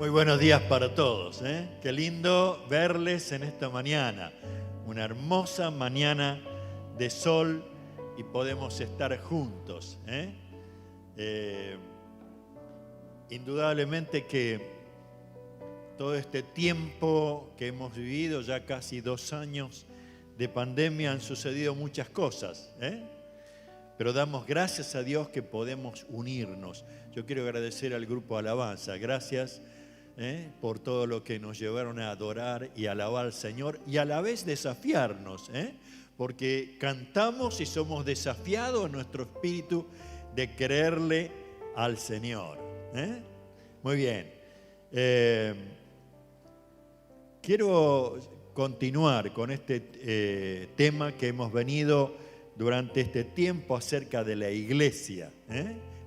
Muy buenos días para todos, ¿eh? Qué lindo verles en esta mañana. Una hermosa mañana de sol y podemos estar juntos, ¿eh? Indudablemente que todo este tiempo que hemos vivido, ya casi 2 años de pandemia, han sucedido muchas cosas, ¿eh? Pero damos gracias a Dios que podemos unirnos. Yo quiero agradecer al grupo Alabanza. Gracias por todo lo que nos llevaron a adorar y alabar al Señor y a la vez desafiarnos, porque cantamos y somos desafiados en nuestro espíritu de creerle al Señor. Muy bien. Quiero continuar con este tema que hemos venido durante este tiempo acerca de la iglesia,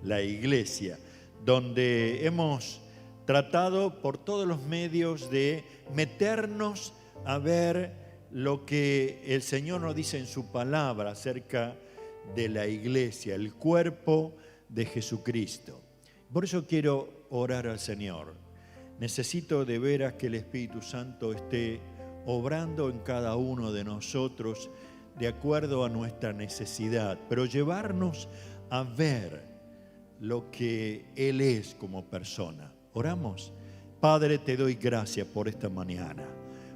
la iglesia, donde hemos tratado por todos los medios de meternos a ver lo que el Señor nos dice en su palabra acerca de la iglesia, el cuerpo de Jesucristo. Por eso quiero orar al Señor. Necesito de veras que el Espíritu Santo esté obrando en cada uno de nosotros de acuerdo a nuestra necesidad, pero llevarnos a ver lo que Él es como persona. Oramos. Padre, te doy gracias por esta mañana,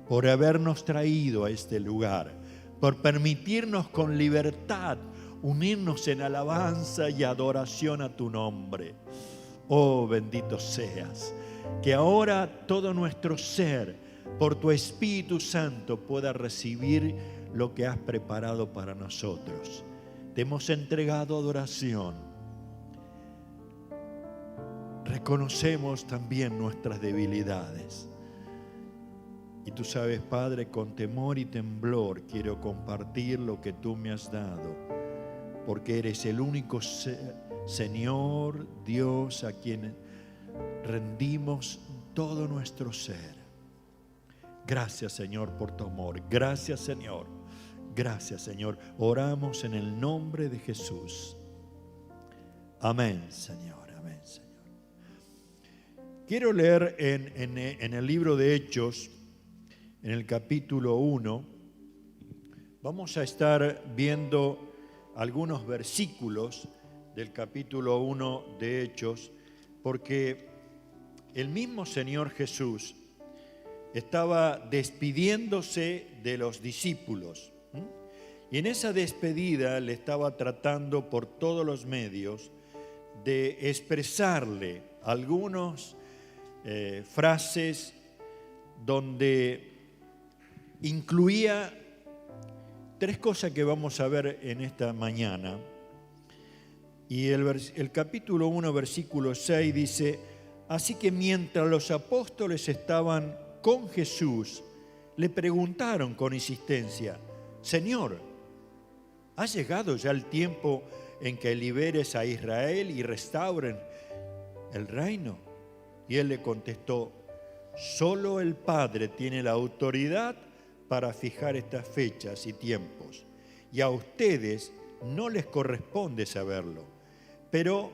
por habernos traído a este lugar, por permitirnos con libertad unirnos en alabanza y adoración a tu nombre. Oh, bendito seas, que ahora todo nuestro ser, por tu Espíritu Santo, pueda recibir lo que has preparado para nosotros. Te hemos entregado adoración. Reconocemos también nuestras debilidades. Y tú sabes, Padre, con temor y temblor quiero compartir lo que tú me has dado, porque eres el único Señor, Dios, a quien rendimos todo nuestro ser. Gracias, Señor, por tu amor. Gracias, Señor. Gracias, Señor. Oramos en el nombre de Jesús. Amén, Señor. Amén, Señor. Quiero leer en el libro de Hechos, en el capítulo 1, vamos a estar viendo algunos versículos del capítulo 1 de Hechos, porque el mismo Señor Jesús estaba despidiéndose de los discípulos. Y en esa despedida le estaba tratando por todos los medios de expresarle algunos frases donde incluía 3 cosas que vamos a ver en esta mañana. Y el capítulo 1, versículo 6 dice: así que mientras los apóstoles estaban con Jesús, le preguntaron con insistencia: Señor, ¿ha llegado ya el tiempo en que liberes a Israel y restauren el reino? Y él le contestó: solo el Padre tiene la autoridad para fijar estas fechas y tiempos, y a ustedes no les corresponde saberlo, pero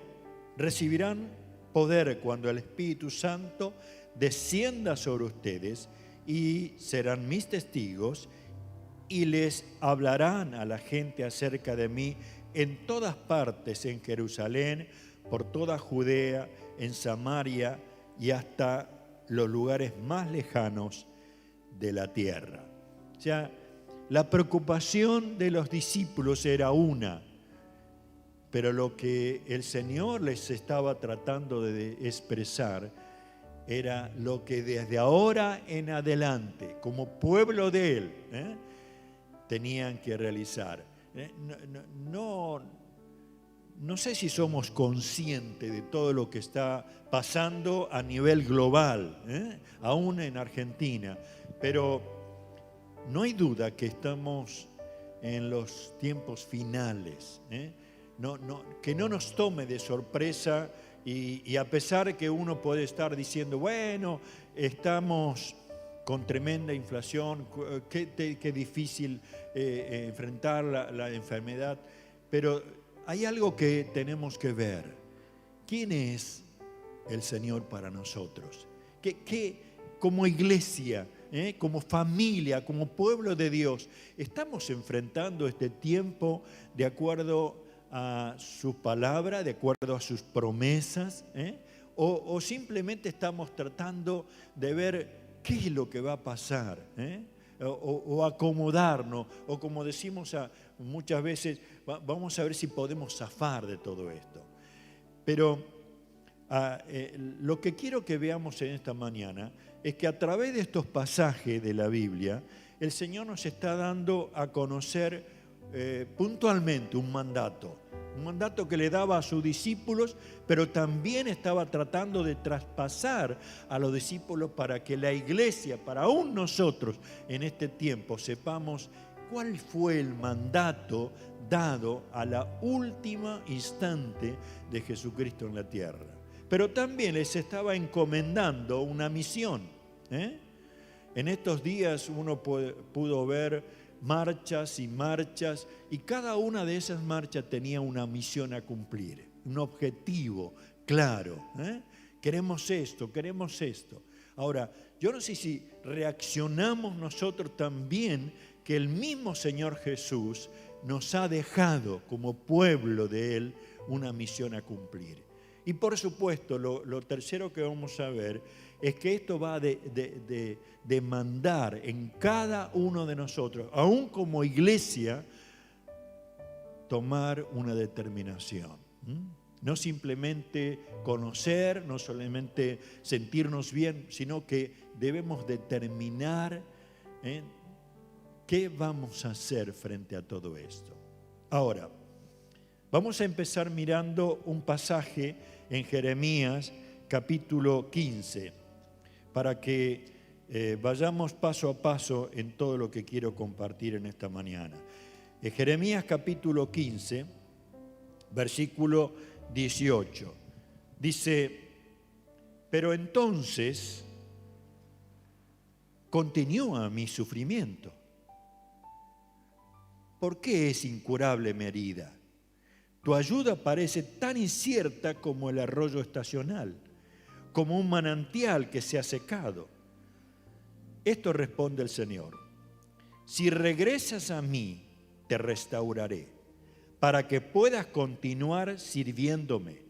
recibirán poder cuando el Espíritu Santo descienda sobre ustedes, y serán mis testigos, y les hablarán a la gente acerca de mí en todas partes, en Jerusalén, por toda Judea, en Samaria y hasta los lugares más lejanos de la tierra. O sea, la preocupación de los discípulos era una, pero lo que el Señor les estaba tratando de expresar era lo que desde ahora en adelante, como pueblo de Él, tenían que realizar. No sé si somos conscientes de todo lo que está pasando a nivel global, aún en Argentina, pero no hay duda que estamos en los tiempos finales, que no nos tome de sorpresa y a pesar que uno puede estar diciendo, bueno, estamos con tremenda inflación, qué difícil enfrentar la enfermedad, pero hay algo que tenemos que ver. ¿Quién es el Señor para nosotros? que como iglesia, como familia, como pueblo de Dios, estamos enfrentando este tiempo de acuerdo a su palabra, de acuerdo a sus promesas, o simplemente estamos tratando de ver qué es lo que va a pasar, o acomodarnos, o como decimos muchas veces, vamos a ver si podemos zafar de todo esto. Pero lo que quiero que veamos en esta mañana es que a través de estos pasajes de la Biblia, el Señor nos está dando a conocer puntualmente un mandato que le daba a sus discípulos, pero también estaba tratando de traspasar a los discípulos para que la iglesia, para aún nosotros en este tiempo, sepamos cuál fue el mandato dado a la última instante de Jesucristo en la tierra. Pero también les estaba encomendando una misión. En estos días uno pudo ver marchas y marchas, y cada una de esas marchas tenía una misión a cumplir, un objetivo claro. Queremos esto, queremos esto. Ahora, yo no sé si reaccionamos nosotros también que el mismo Señor Jesús nos ha dejado como pueblo de Él una misión a cumplir. Y por supuesto, lo tercero que vamos a ver es que esto va de demandar en cada uno de nosotros, aún como iglesia, tomar una determinación. No simplemente conocer, no solamente sentirnos bien, sino que debemos determinar qué vamos a hacer frente a todo esto. Ahora, vamos a empezar mirando un pasaje en Jeremías capítulo 15, para que vayamos paso a paso en todo lo que quiero compartir en esta mañana. En Jeremías capítulo 15, versículo 18, dice: pero entonces continúa mi sufrimiento. ¿Por qué es incurable mi herida? Tu ayuda parece tan incierta como el arroyo estacional, como un manantial que se ha secado. Esto responde el Señor: si regresas a mí, te restauraré, para que puedas continuar sirviéndome.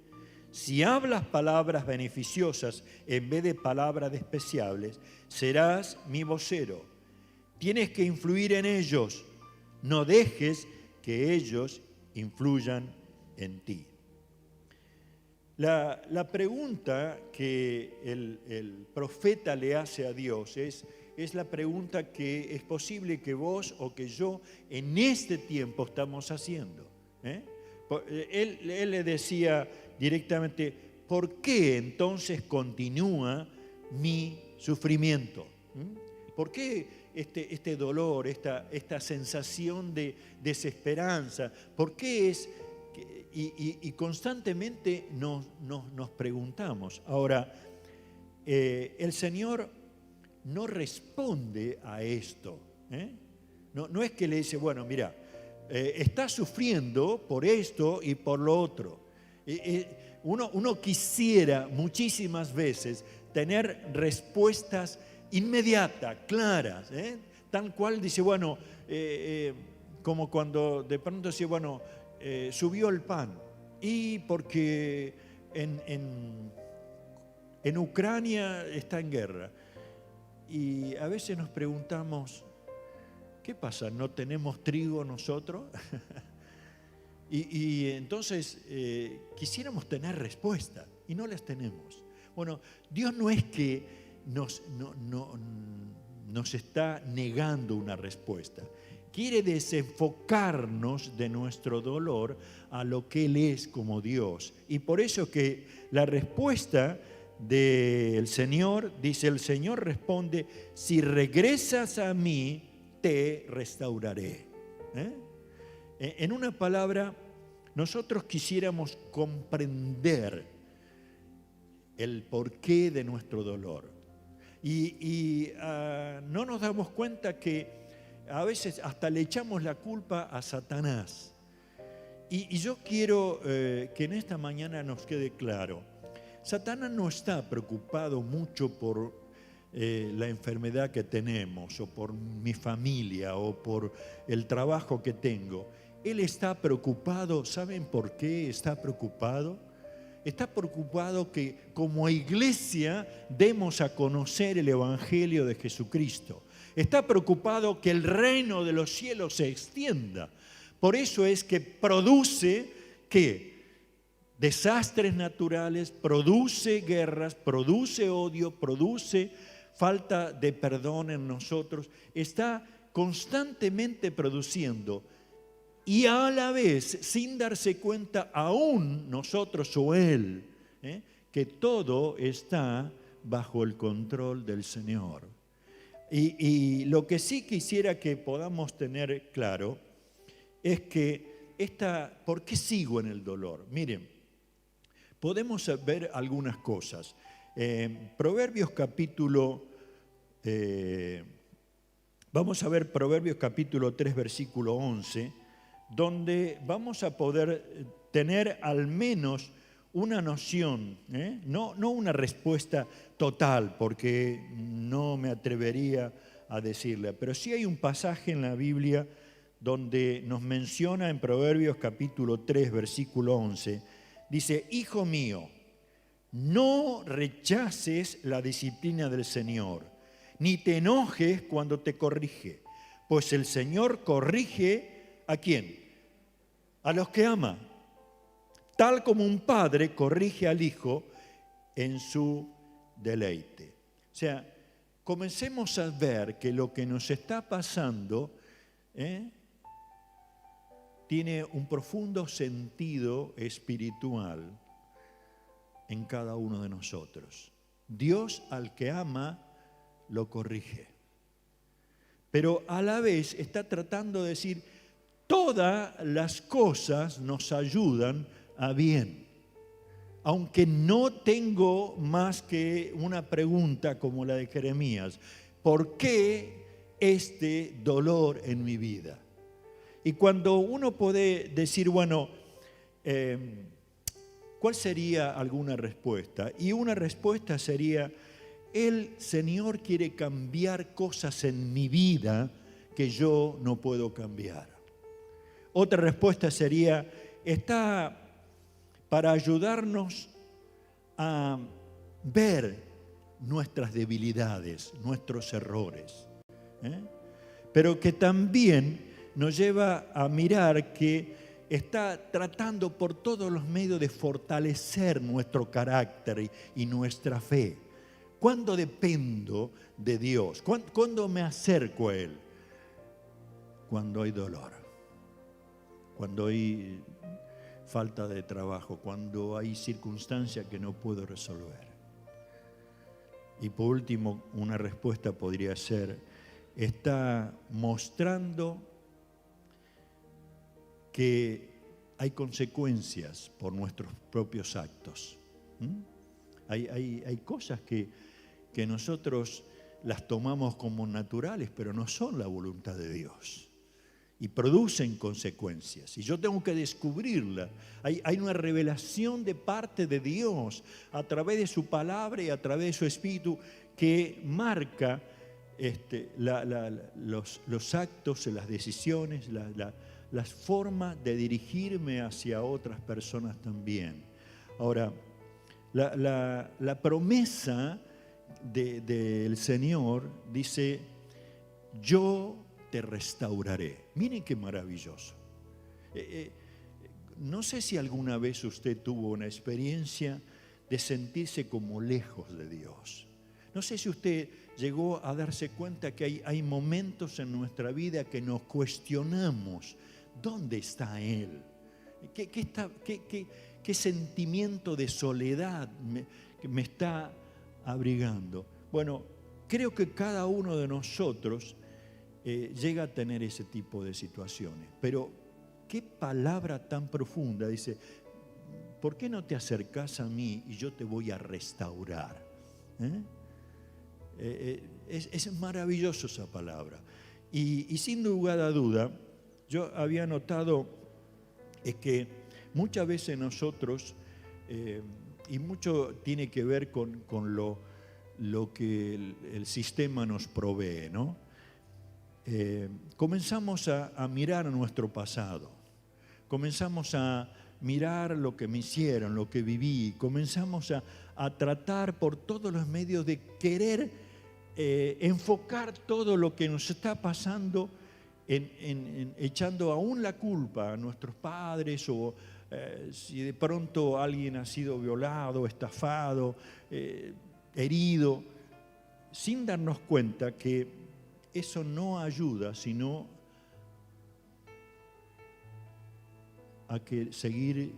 Si hablas palabras beneficiosas en vez de palabras despreciables, serás mi vocero. Tienes que influir en ellos. No dejes que ellos influyan en ti. La pregunta que el profeta le hace a Dios es la pregunta que es posible que vos o que yo en este tiempo estamos haciendo. Él le decía directamente: ¿por qué entonces continúa mi sufrimiento? ¿Por qué este dolor, esta sensación de desesperanza? ¿Por qué es? Y constantemente nos preguntamos. Ahora, el Señor no responde a esto. No es que le dice: bueno, mira, estás sufriendo por esto y por lo otro. Uno quisiera muchísimas veces tener respuestas inmediatas, claras, tal cual dice, bueno, como cuando de pronto dice, bueno, subió el pan, y porque en Ucrania está en guerra. Y a veces nos preguntamos: ¿qué pasa? ¿No tenemos trigo nosotros? y entonces quisiéramos tener respuestas y no las tenemos. Bueno, Dios no es que nos está negando una respuesta. Quiere desenfocarnos de nuestro dolor a lo que Él es como Dios. Y por eso que la respuesta del Señor, dice: el Señor responde: si regresas a mí, te restauraré. En una palabra, nosotros quisiéramos comprender el porqué de nuestro dolor. Y no nos damos cuenta que a veces hasta le echamos la culpa a Satanás. Y yo quiero que en esta mañana nos quede claro: Satanás no está preocupado mucho por la enfermedad que tenemos, o por mi familia, o por el trabajo que tengo. Él está preocupado, ¿saben por qué está preocupado? Está preocupado que como iglesia demos a conocer el Evangelio de Jesucristo. Está preocupado que el reino de los cielos se extienda. Por eso es que produce, ¿qué? Desastres naturales, produce guerras, produce odio, produce falta de perdón en nosotros. Está constantemente produciendo. Y a la vez, sin darse cuenta aún nosotros o Él, que todo está bajo el control del Señor. Y lo que sí quisiera que podamos tener claro es que ¿por qué sigo en el dolor? Miren, podemos ver algunas cosas. Proverbios capítulo, vamos a ver Proverbios capítulo 3, versículo 11, donde vamos a poder tener al menos una noción, no una respuesta total, porque no me atrevería a decirla, pero sí hay un pasaje en la Biblia donde nos menciona en Proverbios capítulo 3, versículo 11, dice: Hijo mío, no rechaces la disciplina del Señor, ni te enojes cuando te corrige, pues el Señor corrige ¿a quién? A los que ama, tal como un padre corrige al hijo en su deleite. O sea, comencemos a ver que lo que nos está pasando tiene un profundo sentido espiritual en cada uno de nosotros. Dios al que ama lo corrige, pero a la vez está tratando de decir: todas las cosas nos ayudan a bien. Aunque no tengo más que una pregunta como la de Jeremías: ¿por qué este dolor en mi vida? Y cuando uno puede decir, bueno, ¿cuál sería alguna respuesta? Y una respuesta sería: el Señor quiere cambiar cosas en mi vida que yo no puedo cambiar. Otra respuesta sería: está para ayudarnos a ver nuestras debilidades, nuestros errores, pero que también nos lleva a mirar que está tratando por todos los medios de fortalecer nuestro carácter y nuestra fe. ¿Cuándo dependo de Dios? ¿Cuándo me acerco a Él? Cuando hay dolor, cuando hay falta de trabajo, cuando hay circunstancias que no puedo resolver. Y por último, una respuesta podría ser: está mostrando que hay consecuencias por nuestros propios actos. Hay cosas que nosotros las tomamos como naturales, pero no son la voluntad de Dios. Y producen consecuencias. Y yo tengo que descubrirla. Hay una revelación de parte de Dios a través de su palabra y a través de su Espíritu que marca los actos, las decisiones, las formas de dirigirme hacia otras personas también. Ahora, la promesa del Señor dice: yo te restauraré. Miren qué maravilloso. No sé si alguna vez usted tuvo una experiencia de sentirse como lejos de Dios. No sé si usted llegó a darse cuenta que hay momentos en nuestra vida que nos cuestionamos: ¿dónde está Él? ¿Qué sentimiento de soledad me está abrigando? Bueno, creo que cada uno de nosotros llega a tener ese tipo de situaciones. Pero qué palabra tan profunda. Dice: ¿por qué no te acercas a mí y yo te voy a restaurar? Es maravilloso esa palabra. Y sin lugar a duda, yo había notado que muchas veces nosotros y mucho tiene que ver con lo que el sistema nos provee, ¿no? Comenzamos a mirar a nuestro pasado, comenzamos a mirar lo que me hicieron, lo que viví, comenzamos a tratar por todos los medios de querer enfocar todo lo que nos está pasando echando aún la culpa a nuestros padres o si de pronto alguien ha sido violado, estafado, herido, sin darnos cuenta que eso no ayuda, sino a que seguir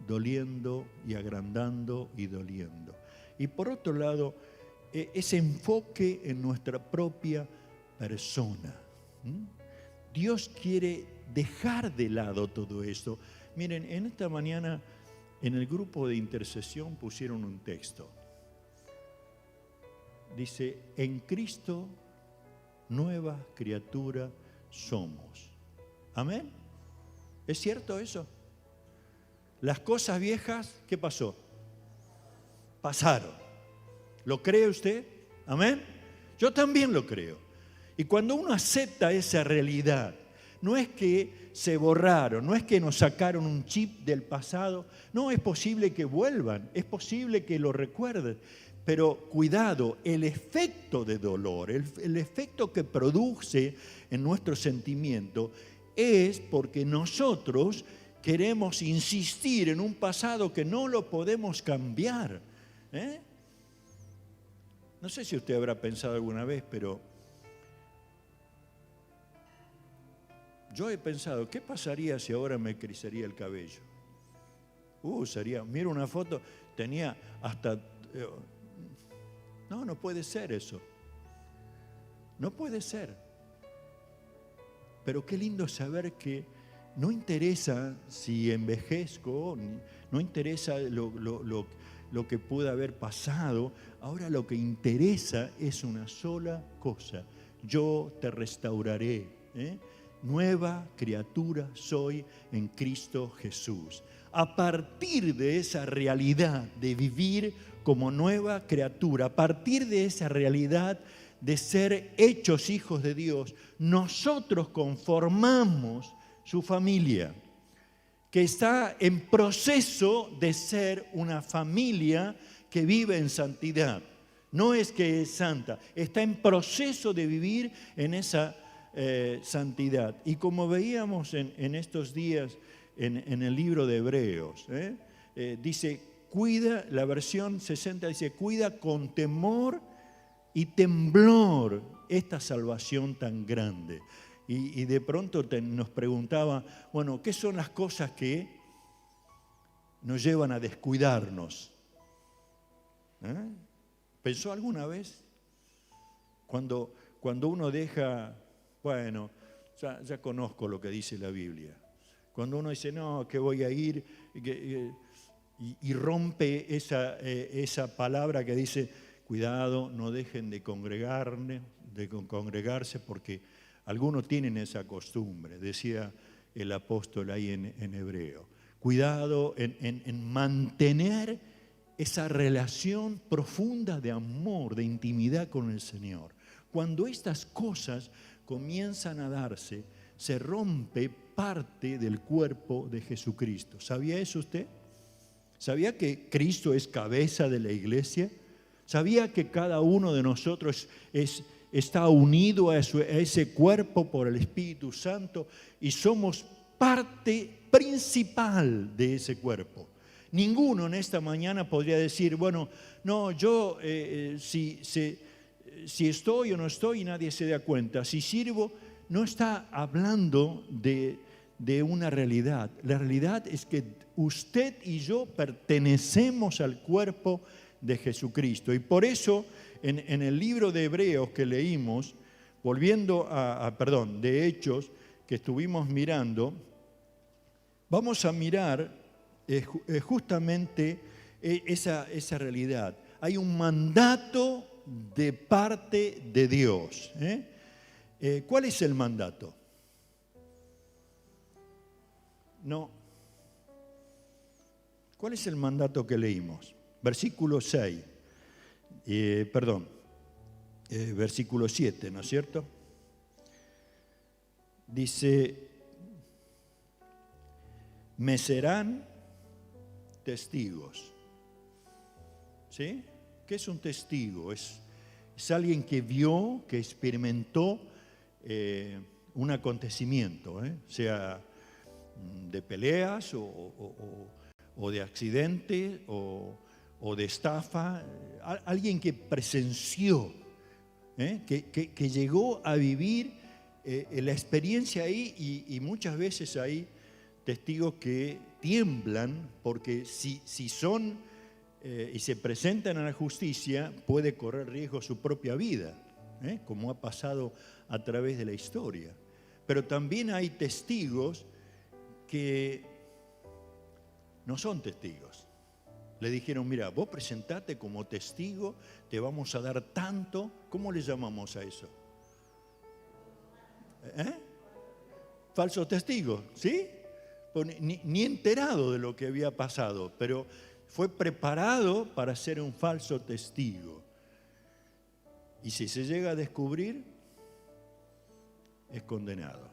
doliendo y agrandando y doliendo. Y por otro lado, ese enfoque en nuestra propia persona. Dios quiere dejar de lado todo eso. Miren, en esta mañana en el grupo de intercesión pusieron un texto. Dice, en Cristo nueva criatura somos. ¿Amén? ¿Es cierto eso? Las cosas viejas, ¿qué pasó? Pasaron. ¿Lo cree usted? ¿Amén? Yo también lo creo. Y cuando uno acepta esa realidad, no es que se borraron, no es que nos sacaron un chip del pasado, no, es posible que vuelvan, es posible que lo recuerden, pero cuidado, el efecto de dolor, el efecto que produce en nuestro sentimiento es porque nosotros queremos insistir en un pasado que no lo podemos cambiar. No sé si usted habrá pensado alguna vez, pero yo he pensado, ¿qué pasaría si ahora me crecería el cabello? Miro una foto, tenía hasta... No puede ser eso. No puede ser. Pero qué lindo saber que no interesa si envejezco, no interesa lo que pueda haber pasado. Ahora lo que interesa es una sola cosa. Yo te restauraré. Nueva criatura soy en Cristo Jesús. A partir de esa realidad de vivir como nueva criatura, a partir de esa realidad de ser hechos hijos de Dios, nosotros conformamos su familia, que está en proceso de ser una familia que vive en santidad. No es que es santa, está en proceso de vivir en esa santidad. Y como veíamos en estos días en el libro de Hebreos, dice, cuida, la versión 60 dice, cuida con temor y temblor esta salvación tan grande. Y de pronto nos preguntaba, bueno, ¿qué son las cosas que nos llevan a descuidarnos? ¿Pensó alguna vez? Cuando uno deja, bueno, ya conozco lo que dice la Biblia. Cuando uno dice, no, que voy a ir, y rompe esa palabra que dice, cuidado, no dejen de congregarse, porque algunos tienen esa costumbre, decía el apóstol ahí en hebreo. Cuidado en mantener esa relación profunda de amor, de intimidad con el Señor. Cuando estas cosas comienzan a darse, se rompe parte del cuerpo de Jesucristo. ¿Sabía eso usted? ¿Sabía que Cristo es cabeza de la iglesia? ¿Sabía que cada uno de nosotros está unido a ese cuerpo por el Espíritu Santo y somos parte principal de ese cuerpo? Ninguno en esta mañana podría decir, bueno, no, yo si estoy o no estoy, nadie se da cuenta. Si sirvo, no está hablando de una realidad. La realidad es que usted y yo pertenecemos al cuerpo de Jesucristo. Y por eso, en el libro de Hebreos que leímos, volviendo de Hechos, que estuvimos mirando, vamos a mirar justamente esa realidad. Hay un mandato de parte de Dios. ¿Cuál es el mandato? No. ¿Cuál es el mandato que leímos? versículo 6, versículo 7, ¿no es cierto? Dice, me serán testigos. ¿Sí? ¿Qué es un testigo? Es alguien que vio, que experimentó un acontecimiento, sea de peleas o de accidente o de estafa, alguien que presenció, que llegó a vivir la experiencia ahí, y muchas veces hay testigos que tiemblan porque si son y se presentan a la justicia, puede correr riesgo su propia vida, como ha pasado a través de la historia. Pero también hay testigos que no son testigos. Le dijeron, mira, vos presentate como testigo, te vamos a dar tanto. ¿Cómo le llamamos a eso? Falsos testigos, ¿sí? Ni enterado de lo que había pasado, pero fue preparado para ser un falso testigo. Y si se llega a descubrir, es condenado,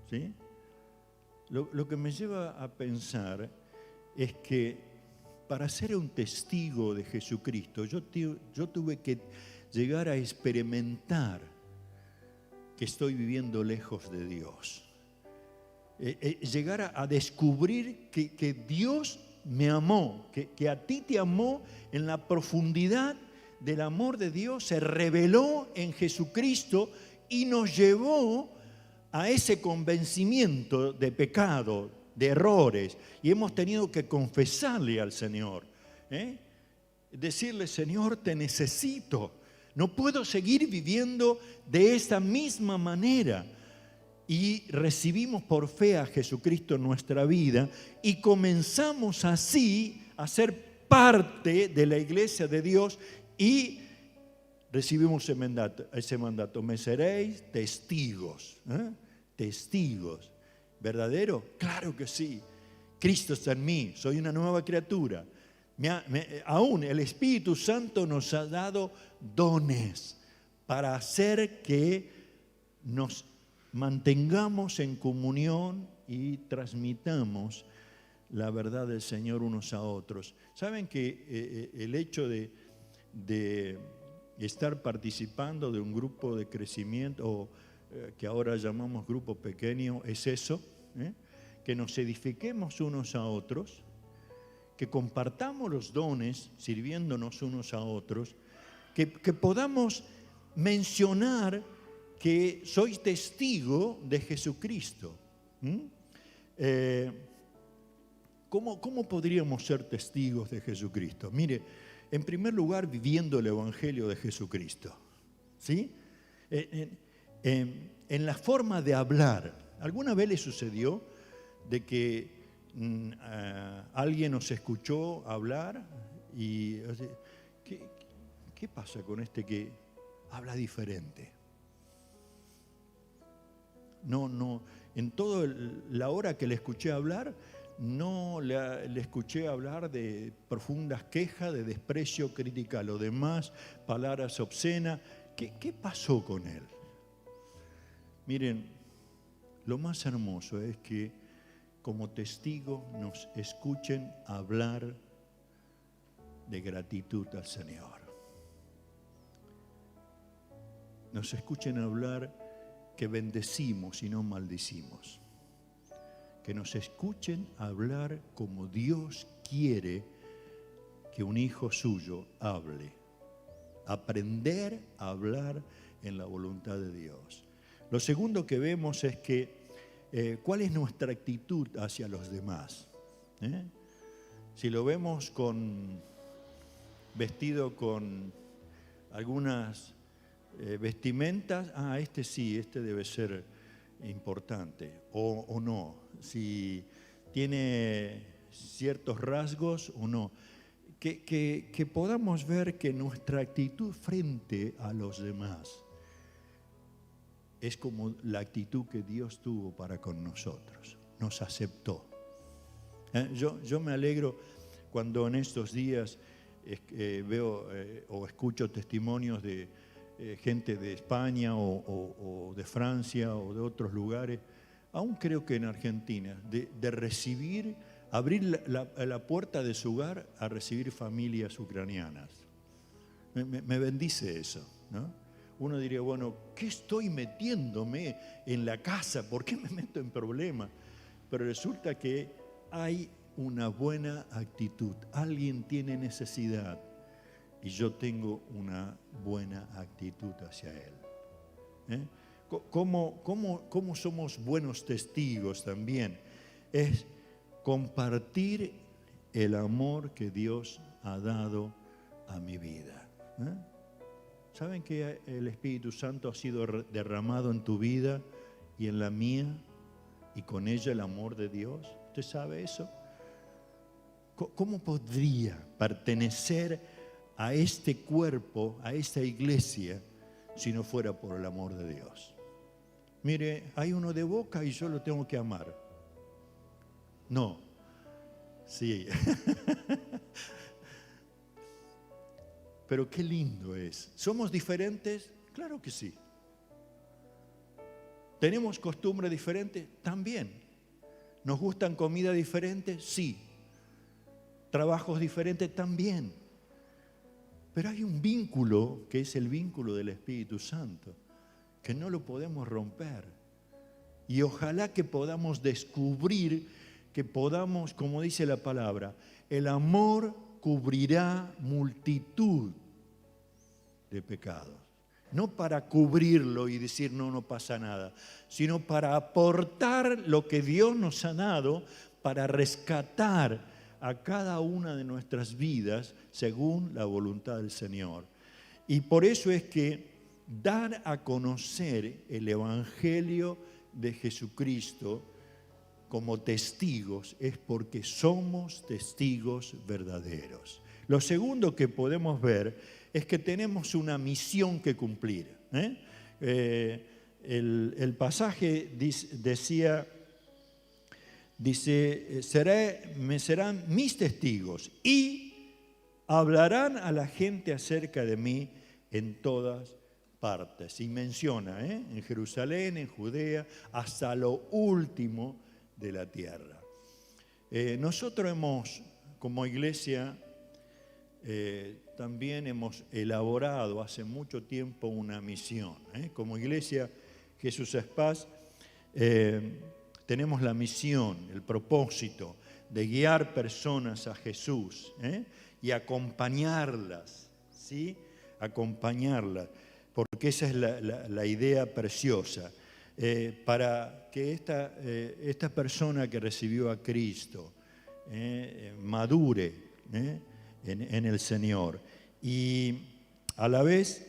¿sí? Lo que me lleva a pensar es que para ser un testigo de Jesucristo, yo tuve que llegar a experimentar que estoy viviendo lejos de Dios. Llegar a descubrir que Dios me amó, que a ti te amó en la profundidad del amor de Dios, se reveló en Jesucristo y nos llevó a ese convencimiento de pecado, de errores, y hemos tenido que confesarle al Señor, decirle, Señor, te necesito, no puedo seguir viviendo de esta misma manera. Y recibimos por fe a Jesucristo en nuestra vida y comenzamos así a ser parte de la iglesia de Dios y recibimos ese mandato. Me seréis testigos. Testigos. ¿Verdadero? Claro que sí. Cristo está en mí, soy una nueva criatura. Aún el Espíritu Santo nos ha dado dones para hacer que nos mantengamos en comunión y transmitamos la verdad del Señor unos a otros. ¿Saben que el hecho de estar participando de un grupo de crecimiento, o que ahora llamamos grupo pequeño, es eso? Que nos edifiquemos unos a otros, que compartamos los dones sirviéndonos unos a otros, que podamos mencionar que soy testigo de Jesucristo. ¿Cómo podríamos ser testigos de Jesucristo? Mire, en primer lugar, viviendo el Evangelio de Jesucristo, ¿sí? En la forma de hablar. ¿Alguna vez le sucedió de que alguien nos escuchó hablar y ¿qué pasa con este que habla diferente? No, en toda la hora que le escuché hablar, no le escuché hablar de profundas quejas, de desprecio, crítica a lo demás, palabras obscenas. ¿Qué pasó con él? Miren, lo más hermoso es que como testigo nos escuchen hablar de gratitud al Señor. Nos escuchen hablar que bendecimos y no maldecimos. Que nos escuchen hablar como Dios quiere que un hijo suyo hable. Aprender a hablar en la voluntad de Dios. Lo segundo que vemos es que ¿cuál es nuestra actitud hacia los demás? Si lo vemos vestido con algunas vestimentas, este debe ser importante, o no, si tiene ciertos rasgos o no, que podamos ver que nuestra actitud frente a los demás es como la actitud que Dios tuvo para con nosotros, nos aceptó. Yo me alegro cuando en estos días veo o escucho testimonios de gente de España o de Francia o de otros lugares, aún creo que en Argentina, de recibir, abrir la puerta de su hogar a recibir familias ucranianas. Me bendice eso, ¿no? Uno diría, bueno, ¿qué estoy metiéndome en la casa? ¿Por qué me meto en problemas? Pero resulta que hay una buena actitud. Alguien tiene necesidad y yo tengo una buena actitud hacia él. ¿Cómo somos buenos testigos también? Es compartir el amor que Dios ha dado a mi vida. ¿Saben que el Espíritu Santo ha sido derramado en tu vida y en la mía? Y con ella el amor de Dios. ¿Usted sabe eso? ¿Cómo podría pertenecer a este cuerpo, a esta iglesia, si no fuera por el amor de Dios? Mire, hay uno de boca y yo lo tengo que amar. No. Sí. Pero qué lindo es. ¿Somos diferentes? Claro que sí. ¿Tenemos costumbres diferentes? También. ¿Nos gustan comidas diferentes? Sí. ¿Trabajos diferentes? También. Pero hay un vínculo que es el vínculo del Espíritu Santo, que no lo podemos romper. Y ojalá que podamos descubrir, que podamos, como dice la palabra, el amor cubrirá multitud de pecados. No para cubrirlo y decir no pasa nada, sino para aportar lo que Dios nos ha dado para rescatar a cada una de nuestras vidas según la voluntad del Señor. Y por eso es que dar a conocer el Evangelio de Jesucristo como testigos es porque somos testigos verdaderos. Lo segundo que podemos ver es que tenemos una misión que cumplir. El pasaje dice, me serán mis testigos y hablarán a la gente acerca de mí en todas partes. Y menciona, en Jerusalén, en Judea, hasta lo último de la tierra. Nosotros como iglesia, también hemos elaborado hace mucho tiempo una misión. Como iglesia Jesús es Paz, tenemos la misión, el propósito de guiar personas a Jesús y acompañarlas, ¿sí? Acompañarlas, porque esa es la idea preciosa, para que esta persona que recibió a Cristo madure en el Señor. Y a la vez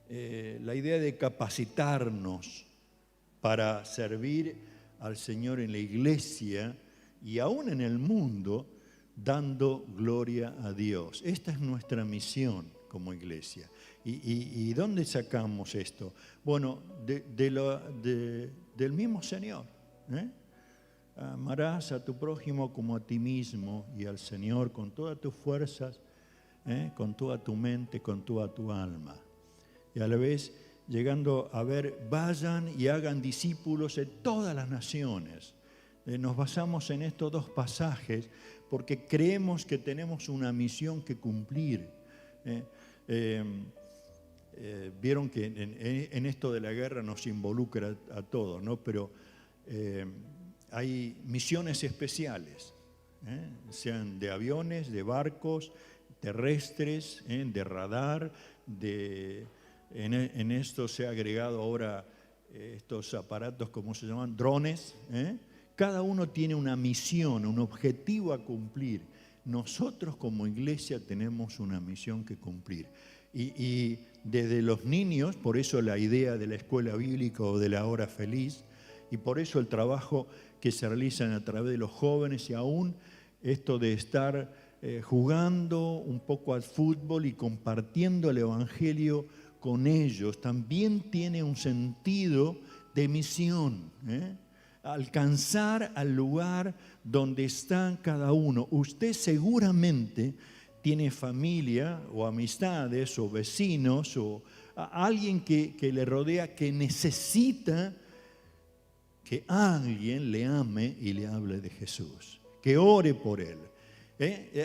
la idea de capacitarnos para servir al Señor en la iglesia y aún en el mundo, dando gloria a Dios. Esta es nuestra misión como iglesia. ¿Y dónde sacamos esto? Bueno, del mismo Señor. Amarás a tu prójimo como a ti mismo y al Señor con todas tus fuerzas, con toda tu mente, con toda tu alma. Y a la vez, llegando a ver, vayan y hagan discípulos de todas las naciones. Nos basamos en estos dos pasajes porque creemos que tenemos una misión que cumplir. Vieron que en esto de la guerra nos involucra a todos, ¿no? Pero hay misiones especiales, sean de aviones, de barcos, terrestres, de radar, en esto se ha agregado ahora estos aparatos, ¿cómo se llaman? Drones. Cada uno tiene una misión, un objetivo a cumplir. Nosotros como iglesia tenemos una misión que cumplir. Y desde los niños, por eso la idea de la escuela bíblica o de la hora feliz, y por eso el trabajo que se realizan a través de los jóvenes y aún esto de estar jugando un poco al fútbol y compartiendo el Evangelio con ellos, también tiene un sentido de misión. alcanzar al lugar donde están cada uno. Usted seguramente tiene familia o amistades o vecinos o alguien que le rodea que necesita que alguien le ame y le hable de Jesús, que ore por él.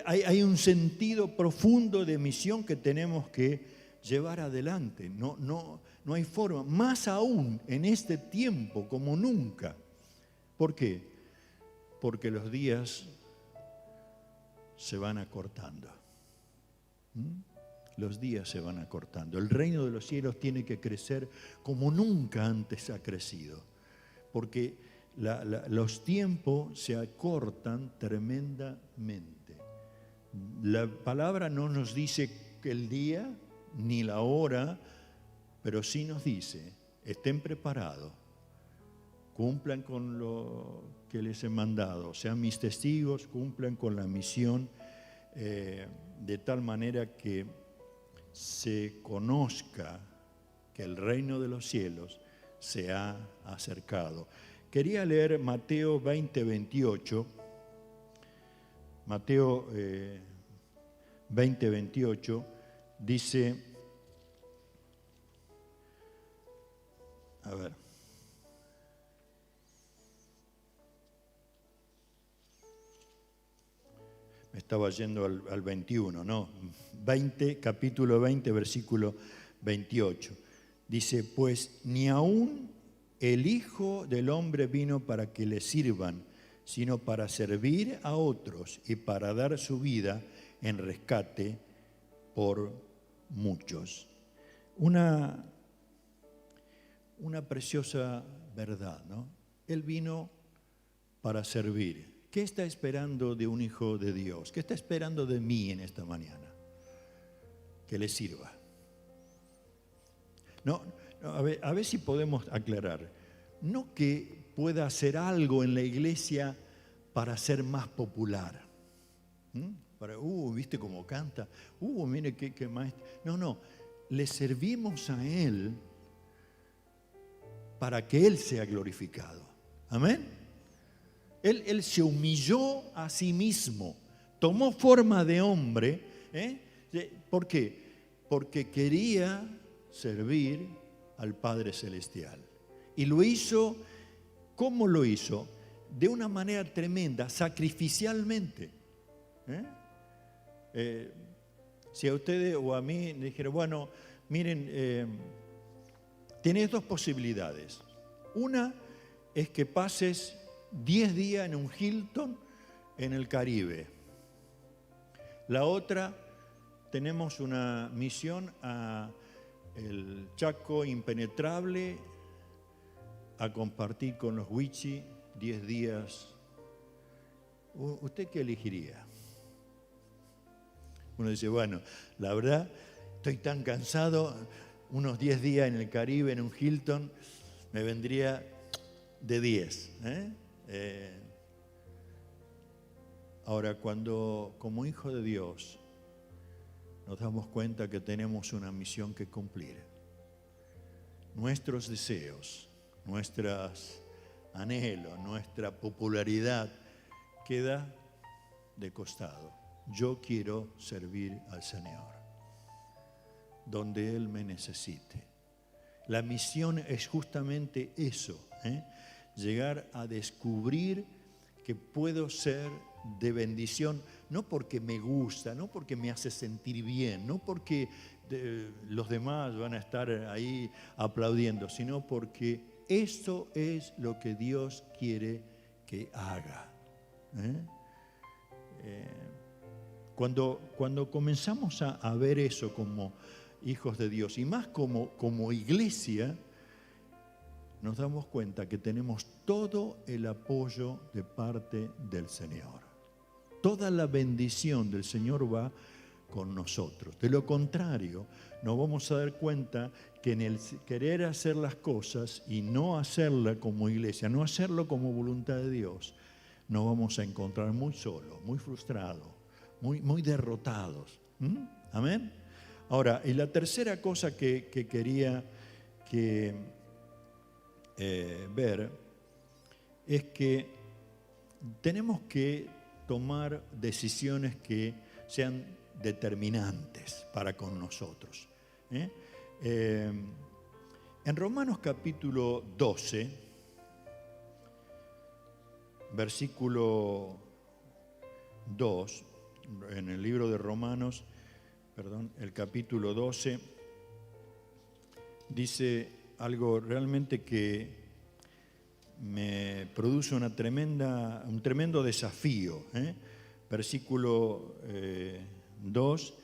Hay un sentido profundo de misión que tenemos que llevar adelante. No hay forma, más aún en este tiempo como nunca. ¿Por qué? Porque los días se van acortando. Los días se van acortando. El reino de los cielos tiene que crecer como nunca antes ha crecido, porque los tiempos se acortan tremendamente. La palabra no nos dice el día ni la hora, pero sí nos dice, estén preparados, cumplan con lo que les he mandado, sean mis testigos, cumplan con la misión, de tal manera que se conozca que el reino de los cielos se ha acercado. Quería leer Mateo 20, 28. Mateo 20, 28 dice, a ver, me estaba yendo al 21, no, 20, capítulo 20, versículo 28. Dice, pues ni aún el Hijo del Hombre vino para que le sirvan, sino para servir a otros y para dar su vida en rescate por muchos. Una preciosa verdad, ¿no? Él vino para servir. ¿Qué está esperando de un hijo de Dios? ¿Qué está esperando de mí en esta mañana? Que le sirva. No, a ver si podemos aclarar. No que pueda hacer algo en la iglesia para ser más popular. ¿Viste cómo canta? Mire qué maestro. No. Le servimos a Él para que Él sea glorificado. Amén. Él se humilló a sí mismo, tomó forma de hombre. ¿Por qué? Porque quería servir al Padre Celestial. Y lo hizo, ¿cómo lo hizo? De una manera tremenda, sacrificialmente. Si a ustedes o a mí me dijeron, bueno, miren, tienes dos posibilidades. Una es que pases 10 días en un Hilton en el Caribe. La otra, tenemos una misión a el Chaco impenetrable, a compartir con los Wichi 10 días. ¿Usted qué elegiría? Uno dice, bueno, la verdad, estoy tan cansado, unos 10 días en el Caribe, en un Hilton, me vendría de 10. Ahora, cuando como hijo de Dios nos damos cuenta que tenemos una misión que cumplir, nuestros deseos, nuestros anhelos, nuestra popularidad queda de costado. Yo quiero servir al Señor donde Él me necesite. La misión es justamente eso, llegar a descubrir que puedo ser de bendición, no porque me gusta, no porque me hace sentir bien, no porque los demás van a estar ahí aplaudiendo, sino porque esto es lo que Dios quiere que haga. Cuando comenzamos a ver eso como hijos de Dios y más como iglesia, nos damos cuenta que tenemos todo el apoyo de parte del Señor. Toda la bendición del Señor va con nosotros. De lo contrario, nos vamos a dar cuenta que en el querer hacer las cosas y no hacerla como iglesia, no hacerlo como voluntad de Dios, nos vamos a encontrar muy solos, muy frustrados, muy derrotados. ¿Amén? Ahora, y la tercera cosa que quería ver es que tenemos que tomar decisiones que sean determinantes para con nosotros. En Romanos capítulo 12, versículo 2, en el libro de Romanos, el capítulo 12, dice algo realmente que me produce un tremendo desafío. Versículo 2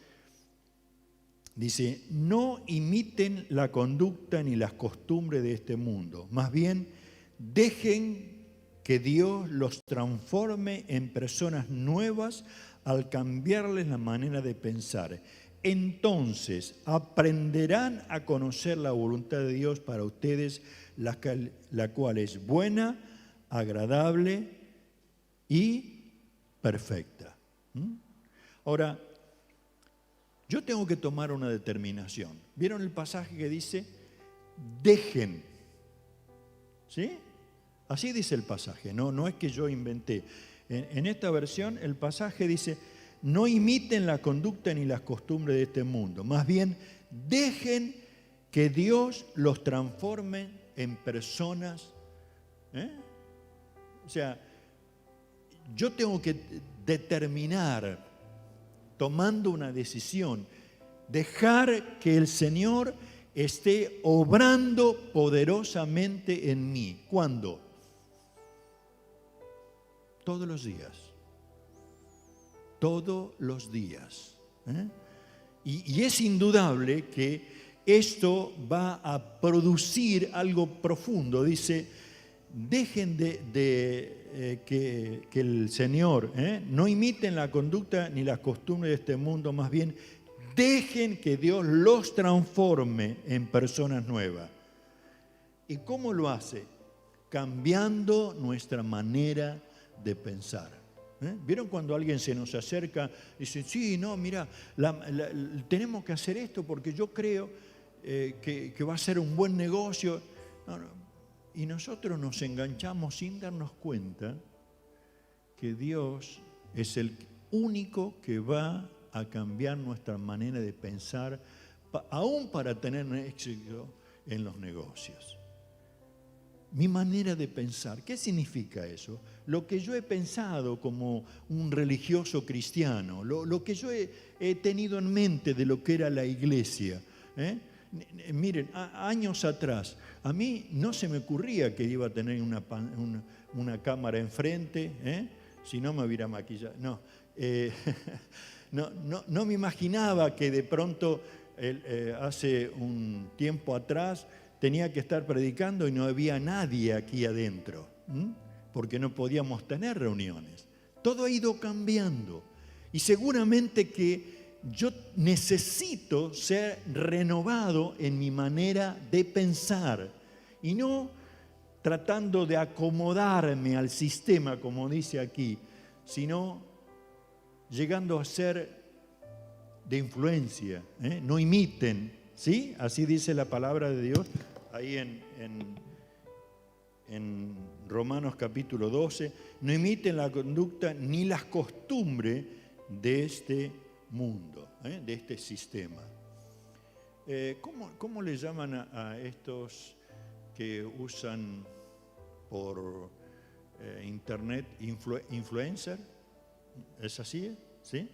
dice: no imiten la conducta ni las costumbres de este mundo, más bien dejen que Dios los transforme en personas nuevas al cambiarles la manera de pensar. Entonces aprenderán a conocer la voluntad de Dios para ustedes, la cual es buena, agradable y perfecta. Ahora, yo tengo que tomar una determinación. ¿Vieron el pasaje que dice dejen? ¿Sí? Así dice el pasaje, no es que yo inventé. En esta versión el pasaje dice: no imiten la conducta ni las costumbres de este mundo, más bien dejen que Dios los transforme en personas. O sea, yo tengo que determinar, tomando una decisión, dejar que el Señor esté obrando poderosamente en mí. ¿Cuándo? Todos los días. Todos los días. Y es indudable que esto va a producir algo profundo. Dice: dejen que el Señor, no imiten la conducta ni las costumbres de este mundo, más bien dejen que Dios los transforme en personas nuevas. ¿Y cómo lo hace? Cambiando nuestra manera de pensar. ¿Vieron cuando alguien se nos acerca y dice: sí, no, mira, tenemos que hacer esto porque yo creo que va a ser un buen negocio? No. Y nosotros nos enganchamos sin darnos cuenta que Dios es el único que va a cambiar nuestra manera de pensar, aún para tener éxito en los negocios. Mi manera de pensar, ¿qué significa eso? Lo que yo he pensado como un religioso cristiano, lo que yo he tenido en mente de lo que era la iglesia. Miren, años atrás, a mí no se me ocurría que iba a tener una cámara enfrente, si no me hubiera maquillado. No me imaginaba que de pronto, hace un tiempo atrás, tenía que estar predicando y no había nadie aquí adentro, porque no podíamos tener reuniones. Todo ha ido cambiando y seguramente que yo necesito ser renovado en mi manera de pensar y no tratando de acomodarme al sistema, como dice aquí, sino llegando a ser de influencia. No imiten, ¿sí? Así dice la palabra de Dios ahí en Romanos capítulo 12. No imiten la conducta ni las costumbres de este mundo, de este sistema. ¿Cómo le llaman a estos que usan por internet influencer? ¿Es así? ¿Sí?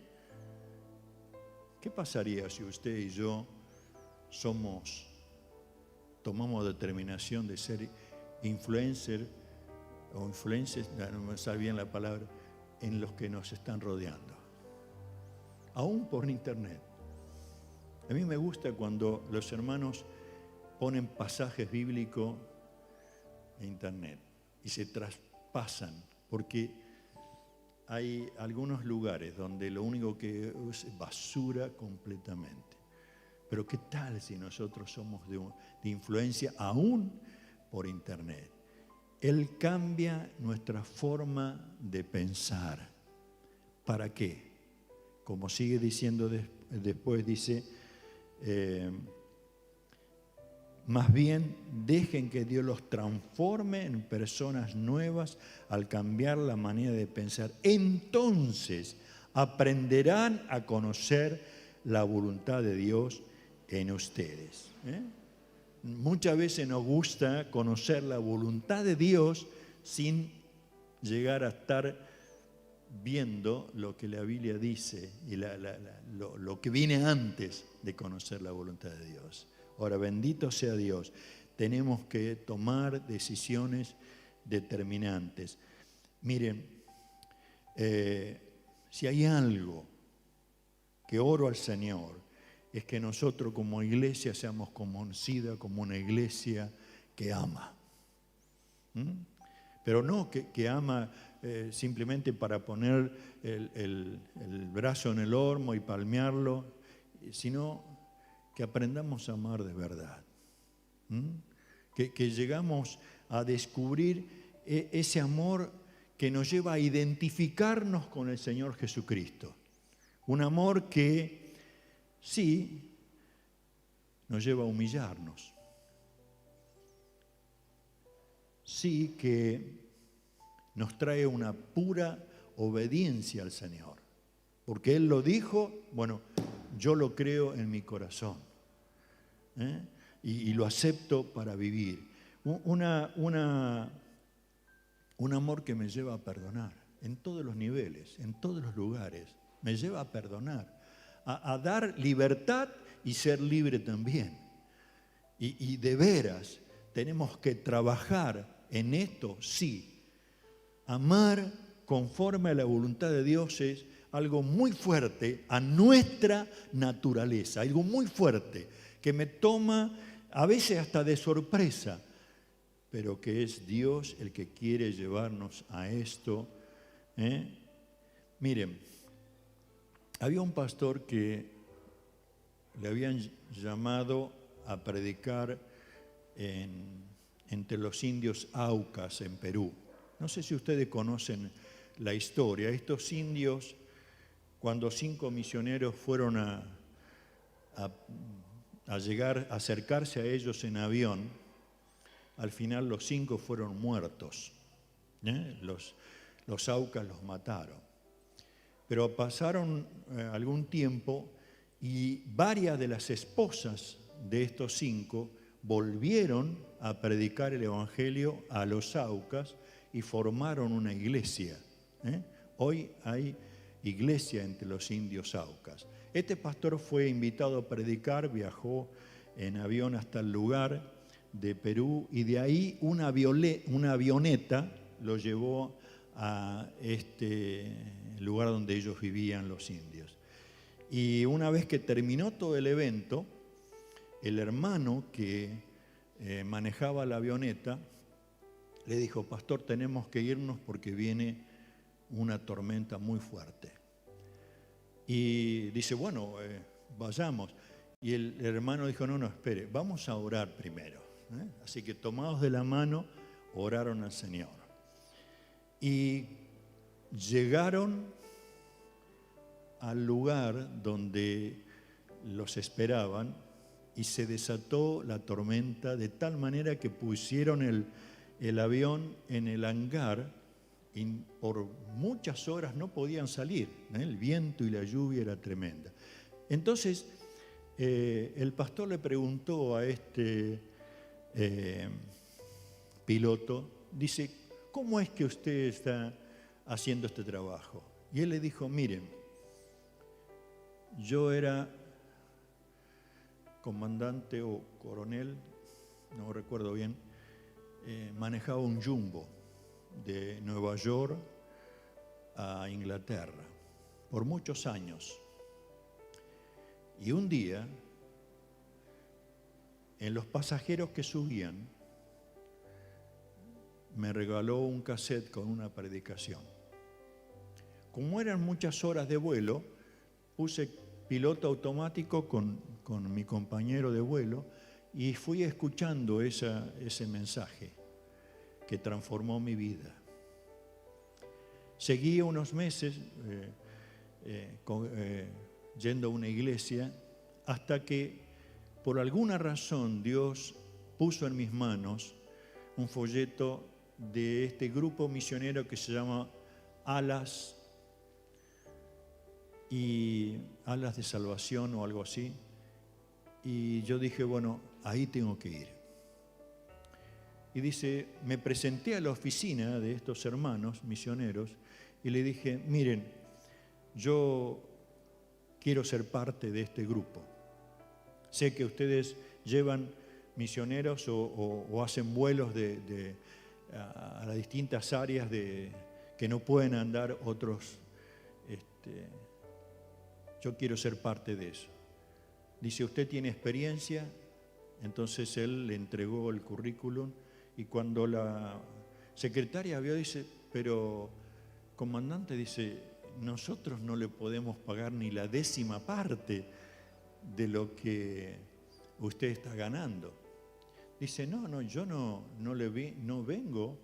¿Qué pasaría si usted y yo tomamos determinación de ser influencer o influencers, no me sale bien la palabra, en los que nos están rodeando? Aún por internet. A mí me gusta cuando los hermanos ponen pasajes bíblicos en internet y se traspasan, porque hay algunos lugares donde lo único que es basura completamente. Pero ¿qué tal si nosotros somos de influencia aún por internet? Él cambia nuestra forma de pensar. ¿Para qué? Como sigue diciendo después, dice: más bien dejen que Dios los transforme en personas nuevas al cambiar la manera de pensar. Entonces aprenderán a conocer la voluntad de Dios en ustedes. Muchas veces nos gusta conocer la voluntad de Dios sin llegar a estar viendo lo que la Biblia dice y lo que viene antes de conocer la voluntad de Dios. Ahora, bendito sea Dios, tenemos que tomar decisiones determinantes. Miren, si hay algo que oro al Señor, es que nosotros como iglesia seamos conocida como una iglesia que ama. Pero no que ama simplemente para poner el brazo en el horno y palmearlo, sino que aprendamos a amar de verdad. Que llegamos a descubrir ese amor que nos lleva a identificarnos con el Señor Jesucristo. Un amor que sí nos lleva a humillarnos. Sí que nos trae una pura obediencia al Señor. Porque Él lo dijo, bueno, yo lo creo en mi corazón. Y lo acepto para vivir. Un amor que me lleva a perdonar en todos los niveles, en todos los lugares. Me lleva a perdonar, a dar libertad y ser libre también. Y de veras tenemos que trabajar en esto, sí. Amar conforme a la voluntad de Dios es algo muy fuerte a nuestra naturaleza, algo muy fuerte que me toma a veces hasta de sorpresa, pero que es Dios el que quiere llevarnos a esto. Miren, había un pastor que le habían llamado a predicar entre los indios Aucas en Perú. No sé si ustedes conocen la historia. Estos indios, cuando 5 misioneros fueron a acercarse a ellos en avión, al final los 5 fueron muertos. Los Aucas los mataron. Pero pasaron algún tiempo y varias de las esposas de estos 5 volvieron a predicar el Evangelio a los Aucas y formaron una iglesia. Hoy hay iglesia entre los indios Aucas. Este pastor fue invitado a predicar, viajó en avión hasta el lugar de Perú y de ahí una avioneta lo llevó a este lugar donde ellos vivían, los indios. Y una vez que terminó todo el evento, el hermano que manejaba la avioneta le dijo: pastor, tenemos que irnos porque viene una tormenta muy fuerte. Y dice, bueno, vayamos. Y el hermano dijo, no, espere, vamos a orar primero. Así que tomados de la mano, oraron al Señor. Y llegaron al lugar donde los esperaban y se desató la tormenta de tal manera que pusieron el avión en el hangar y por muchas horas no podían salir. El viento y la lluvia era tremenda. Entonces, el pastor le preguntó a este piloto, dice, ¿cómo es que usted está haciendo este trabajo? Y él le dijo, miren, yo era comandante o coronel, no recuerdo bien, manejaba un jumbo de Nueva York a Inglaterra por muchos años. Y un día, en los pasajeros que subían, me regaló un cassette con una predicación. Como eran muchas horas de vuelo, puse piloto automático con mi compañero de vuelo y fui escuchando ese mensaje que transformó mi vida. Seguí unos meses yendo a una iglesia hasta que por alguna razón Dios puso en mis manos un folleto de este grupo misionero que se llama Alas de Salvación o algo así. Y yo dije, bueno, ahí tengo que ir. Y dice, me presenté a la oficina de estos hermanos misioneros y le dije, miren, yo quiero ser parte de este grupo. Sé que ustedes llevan misioneros o hacen vuelos a las distintas áreas que no pueden andar otros. Yo quiero ser parte de eso. Dice, ¿usted tiene experiencia? Entonces él le entregó el currículum y cuando la secretaria vio, dice, pero comandante, dice, nosotros no le podemos pagar ni la 10ª parte de lo que usted está ganando. Dice, no, yo no vengo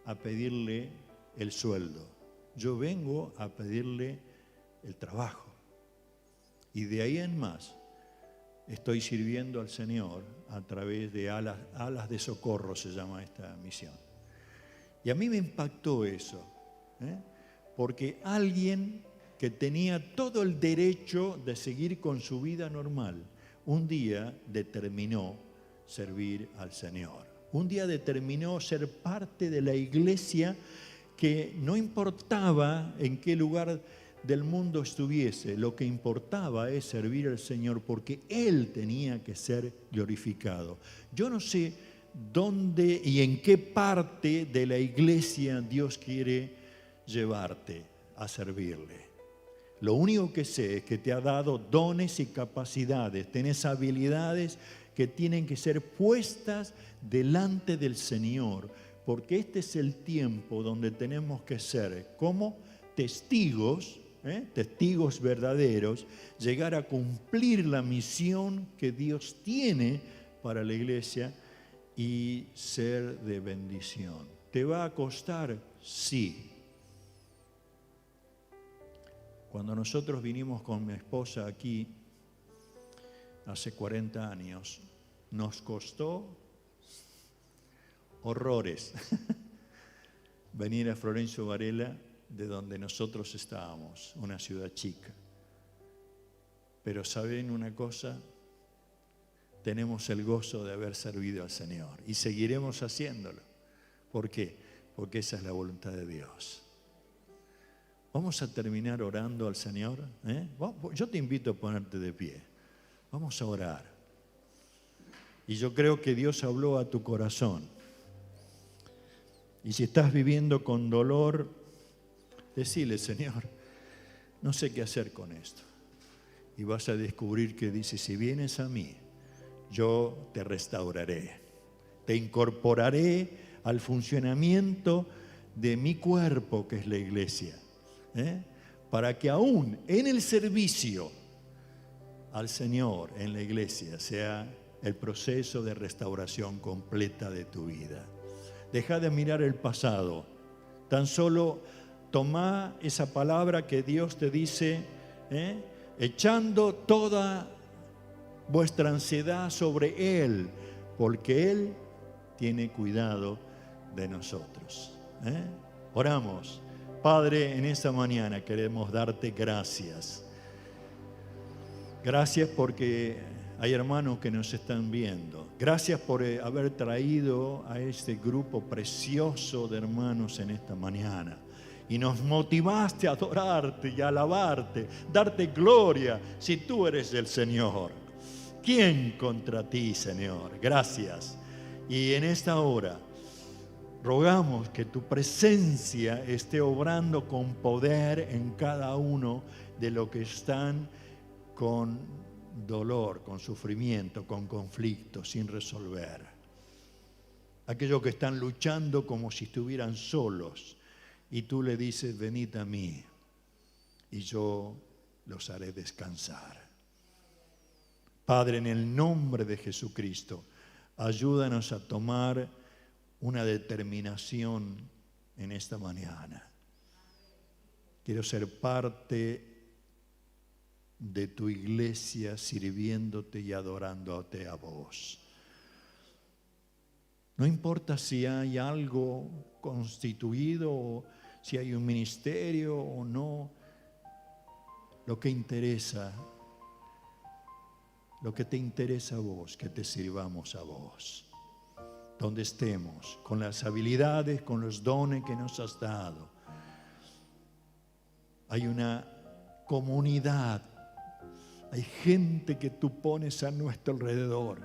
a pedirle el sueldo, yo vengo a pedirle el trabajo. Y de ahí en más estoy sirviendo al Señor a través de alas de socorro, se llama esta misión. Y a mí me impactó eso, porque alguien que tenía todo el derecho de seguir con su vida normal, un día determinó servir al Señor. Un día determinó ser parte de la iglesia que no importaba en qué lugar del mundo estuviese, lo que importaba es servir al Señor porque Él tenía que ser glorificado. Yo no sé dónde y en qué parte de la iglesia Dios quiere llevarte a servirle. Lo único que sé es que te ha dado dones y capacidades, tenés habilidades que tienen que ser puestas delante del Señor, porque este es el tiempo donde tenemos que ser como testigos, testigos verdaderos, llegar a cumplir la misión que Dios tiene para la iglesia y ser de bendición. ¿Te va a costar? Sí. Cuando nosotros vinimos con mi esposa aquí, hace 40 años, nos costó horrores venir a Florencio Varela, de donde nosotros estábamos, una ciudad chica. Pero ¿saben una cosa? Tenemos el gozo de haber servido al Señor y seguiremos haciéndolo. ¿Por qué? Porque esa es la voluntad de Dios. Vamos a terminar orando al Señor. Yo te invito a ponerte de pie. Vamos a orar. Y yo creo que Dios habló a tu corazón. Y si estás viviendo con dolor, decile, Señor, no sé qué hacer con esto. Y vas a descubrir que dice, si vienes a mí, yo te restauraré. Te incorporaré al funcionamiento de mi cuerpo, que es la iglesia. Para que aún en el servicio al Señor en la iglesia sea el proceso de restauración completa de tu vida. Deja de mirar el pasado, tan solo toma esa palabra que Dios te dice, echando toda vuestra ansiedad sobre Él, porque Él tiene cuidado de nosotros. Oramos. Padre, en esta mañana queremos darte gracias. Gracias porque hay hermanos que nos están viendo. Gracias por haber traído a este grupo precioso de hermanos en esta mañana. Y nos motivaste a adorarte y a alabarte, darte gloria si tú eres el Señor. ¿Quién contra ti, Señor? Gracias. Y en esta hora rogamos que tu presencia esté obrando con poder en cada uno de los que están con dolor, con sufrimiento, con conflicto, sin resolver. Aquellos que están luchando como si estuvieran solos y tú le dices, venid a mí y yo los haré descansar. Padre, en el nombre de Jesucristo, ayúdanos a tomar una determinación en esta mañana. Quiero ser parte de tu iglesia sirviéndote y adorándote a vos. No importa si hay algo constituido, o si hay un ministerio o no. Lo que te interesa a vos, que te sirvamos a vos. Donde estemos, con las habilidades, con los dones que nos has dado. Hay una comunidad, hay gente que tú pones a nuestro alrededor,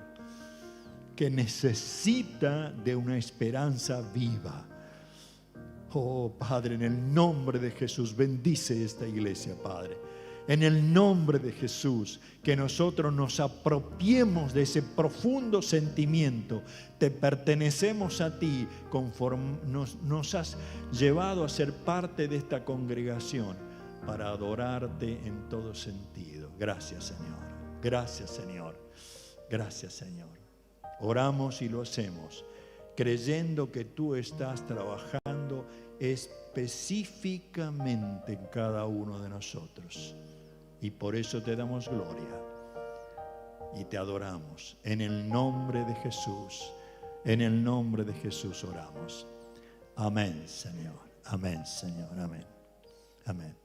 que necesita de una esperanza viva. Oh, Padre, en el nombre de Jesús, bendice esta iglesia, Padre. En el nombre de Jesús, que nosotros nos apropiemos de ese profundo sentimiento. Te pertenecemos a ti, conforme nos has llevado a ser parte de esta congregación para adorarte en todo sentido. Gracias, Señor. Gracias, Señor. Gracias, Señor. Oramos y lo hacemos, creyendo que tú estás trabajando específicamente en cada uno de nosotros. Y por eso te damos gloria y te adoramos. En el nombre de Jesús, en el nombre de Jesús oramos. Amén, Señor. Amén, Señor. Amén. Amén.